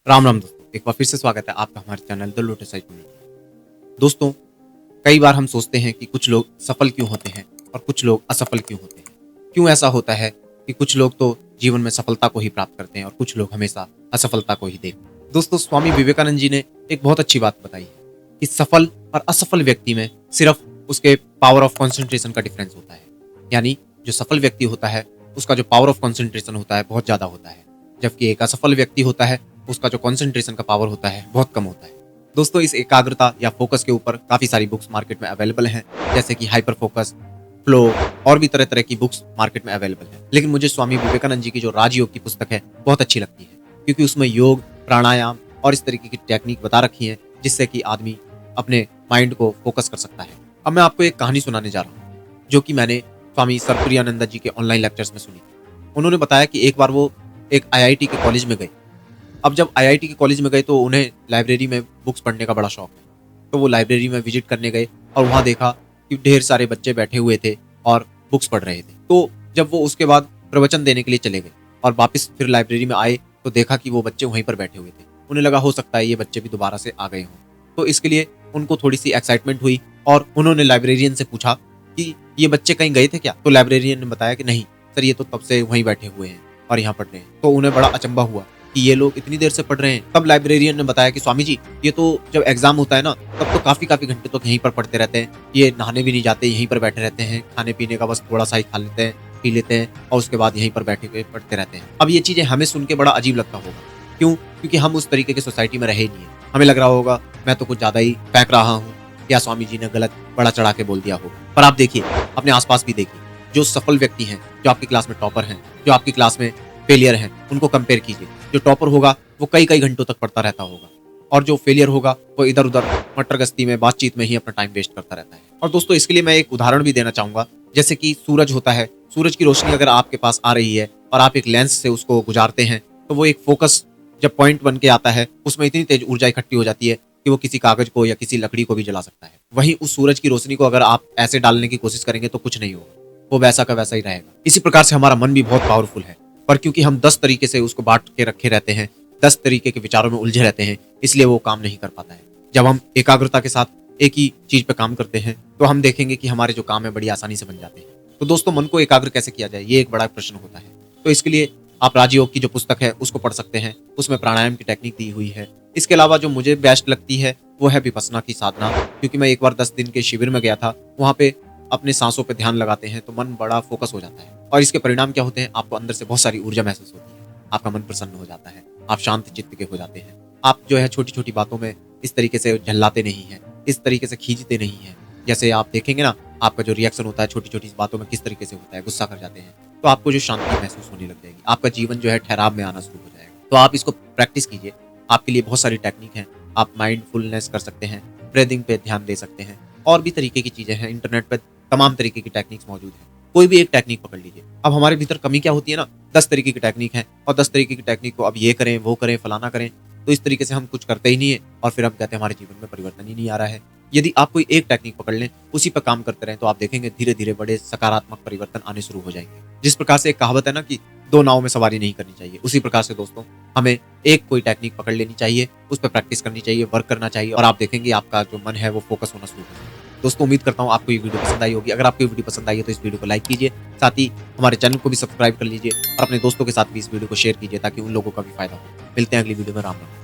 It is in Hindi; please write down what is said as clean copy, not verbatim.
राम राम दोस्तों, एक बार फिर से स्वागत है आपका हमारे चैनल द लोटस एज में। दोस्तों, कई बार हम सोचते हैं कि कुछ लोग सफल क्यों होते हैं और कुछ लोग असफल क्यों होते हैं। क्यों ऐसा होता है कि कुछ लोग तो जीवन में सफलता को ही प्राप्त करते हैं और कुछ लोग हमेशा असफलता को ही देखते हैं। दोस्तों, स्वामी विवेकानंद जी ने एक बहुत अच्छी बात बताई है कि सफल और असफल व्यक्ति में सिर्फ उसके पावर ऑफ कॉन्सेंट्रेशन का डिफरेंस होता है। यानी जो सफल व्यक्ति होता है उसका जो पावर ऑफ कॉन्सेंट्रेशन होता है बहुत ज्यादा होता है, जबकि एक असफल व्यक्ति होता है उसका जो कंसंट्रेशन का पावर होता है बहुत कम होता है। दोस्तों, इस एकाग्रता या फोकस के ऊपर काफी सारी बुक्स मार्केट में अवेलेबल हैं, जैसे कि हाइपर फोकस, फ्लो और भी तरह तरह की बुक्स मार्केट में अवेलेबल है। लेकिन मुझे स्वामी विवेकानंद जी की जो राजयोग की पुस्तक है बहुत अच्छी लगती है, क्योंकि उसमें योग, प्राणायाम और इस तरीके की टेक्निक बता रखी है जिससे कि आदमी अपने माइंड को फोकस कर सकता है। अब मैं आपको एक कहानी सुनाने जा रहा हूँ जो कि मैंने स्वामी सर्वप्रियानंद जी के ऑनलाइन लेक्चर्स में सुनी थी। उन्होंने बताया कि एक बार वो एक आईआईटी के कॉलेज में गए। अब जब आईआईटी के कॉलेज में गए तो उन्हें लाइब्रेरी में बुक्स पढ़ने का बड़ा शौक है, तो वो लाइब्रेरी में विजिट करने गए और वहाँ देखा कि ढेर सारे बच्चे बैठे हुए थे और बुक्स पढ़ रहे थे। तो जब वो उसके बाद प्रवचन देने के लिए चले गए और वापस फिर लाइब्रेरी में आए तो देखा कि वो बच्चे वहीं पर बैठे हुए थे। उन्हें लगा हो सकता है ये बच्चे भी दोबारा से आ गए हों, तो इसके लिए उनको थोड़ी सी एक्साइटमेंट हुई और उन्होंने लाइब्रेरियन से पूछा कि ये बच्चे कहीं गए थे क्या। तो लाइब्रेरियन ने बताया कि नहीं सर, ये तो तब से वहीं बैठे हुए हैं और यहाँ पढ़ रहे हैं। तो उन्हें बड़ा अचंभा हुआ कि ये लोग इतनी देर से पढ़ रहे हैं। तब लाइब्रेरियन ने बताया कि स्वामी जी, ये तो जब एग्जाम होता है ना तब तो काफी काफी घंटे तक यहीं पर पढ़ते रहते हैं, ये नहाने भी नहीं जाते, यहीं पर बैठे रहते हैं, खाने पीने का बस थोड़ा सा ही खा लेते हैं, पी लेते हैं और उसके बाद यहीं पर बैठे हुए पढ़ते रहते हैं। अब ये चीजें हमें सुन के बड़ा अजीब लगता होगा, क्यों? क्योंकि हम उस तरीके की सोसाइटी में रहे ही नहीं है। हमें लग रहा होगा मैं तो कुछ ज्यादा ही फेंक रहा हूँ या स्वामी जी ने गलत बड़ा चढ़ा के बोल दिया होगा। पर आप देखिए, अपने आसपास भी देखिए, जो सफल व्यक्ति हैं, जो आपकी क्लास में टॉपर हैं, जो आपकी क्लास में फेलियर हैं, उनको कंपेयर कीजिए। जो टॉपर होगा वो कई कई घंटों तक पढ़ता रहता होगा और जो फेलियर होगा वो इधर उधर मटर गश्ती में, बातचीत में ही अपना टाइम वेस्ट करता रहता है। और दोस्तों, इसके लिए मैं एक उदाहरण भी देना चाहूंगा। जैसे कि सूरज होता है, सूरज की रोशनी अगर आपके पास आ रही है और आप एक लेंस से उसको गुजारते हैं तो वो एक फोकस जब पॉइंट बन के आता है उसमें इतनी तेज ऊर्जा इकट्ठी हो जाती है कि वो किसी कागज को या किसी लकड़ी को भी जला सकता है। वहीं उस सूरज की रोशनी को अगर आप ऐसे डालने की कोशिश करेंगे तो कुछ नहीं होगा, वो वैसा का वैसा ही रहेगा। इसी प्रकार से हमारा मन भी बहुत पावरफुल है, पर क्योंकि हम 10 तरीके से उसको बांट के रखे रहते हैं, 10 तरीके के विचारों में उलझे रहते हैं, इसलिए वो काम नहीं कर पाता है। जब हम एकाग्रता के साथ एक ही चीज पे काम करते हैं तो हम देखेंगे कि हमारे जो काम है बड़ी आसानी से बन जाते हैं। तो दोस्तों, मन को एकाग्र कैसे किया जाए, ये एक बड़ा प्रश्न होता है। तो इसके लिए आप राजयोग की जो पुस्तक है उसको पढ़ सकते हैं, उसमें प्राणायाम की टेक्निक दी हुई है। इसके अलावा जो मुझे बेस्ट लगती है वो है विपस्सना की साधना, क्योंकि मैं एक बार 10 दिन के शिविर में गया था। वहाँ पे अपने सांसों पे ध्यान लगाते हैं तो मन बड़ा फोकस हो जाता है और इसके परिणाम क्या होते हैं, आपको अंदर से बहुत सारी ऊर्जा महसूस होती है, आपका मन प्रसन्न हो जाता है, आप शांत चित्त के हो जाते हैं। आप जो है छोटी छोटी बातों में इस तरीके से झल्लाते नहीं हैं, इस तरीके से खींचते नहीं हैं। जैसे आप देखेंगे ना, आपका जो रिएक्शन होता है छोटी छोटी बातों में किस तरीके से होता है, गुस्सा कर जाते हैं, तो आपको जो शांति महसूस होने लग जाएगी, आपका जीवन जो है ठहराव में आना शुरू हो जाएगा। तो आप इसको प्रैक्टिस कीजिए। आपके लिए बहुत सारी टेक्निक है, आप माइंडफुलनेस कर सकते हैं, ब्रीदिंग पे ध्यान दे सकते हैं और भी तरीके की चीजें हैं। इंटरनेट पे तमाम तरीके की टेक्निक्स मौजूद है, कोई भी एक टेक्निक पकड़ लीजिए। अब हमारे भीतर कमी क्या होती है ना, 10 तरीके की टेक्निक है और 10 तरीके की टेक्निक को अब ये करें, वो करें, फलाना करें, तो इस तरीके से हम कुछ करते ही नहीं है और फिर हम कहते हैं हमारे जीवन में परिवर्तन ही नहीं आ रहा है। यदि आप कोई एक टेक्निक पकड़ लें, उसी पर काम करते रहें, तो आप देखेंगे धीरे धीरे बड़े सकारात्मक परिवर्तन आने शुरू हो जाएंगे। जिस प्रकार से एक कहावत है ना कि 2 नाव में सवारी नहीं करनी चाहिए, उसी प्रकार से दोस्तों हमें एक कोई टेक्निक पकड़ लेनी चाहिए, उस पर प्रैक्टिस करनी चाहिए, वर्क करना चाहिए और आप देखेंगे आपका जो मन है वो फोकस होना शुरू हो जाएगा। दोस्तों, उम्मीद करता हूँ आपको ये वीडियो पसंद आई होगी। अगर आपको ये वीडियो पसंद आई है तो इस वीडियो को लाइक कीजिए, साथ ही हमारे चैनल को भी सब्सक्राइब कर लीजिए और अपने दोस्तों के साथ भी इस वीडियो को शेयर कीजिए ताकि उन लोगों का भी फायदा हो। मिलते हैं अगली वीडियो में। राम राम।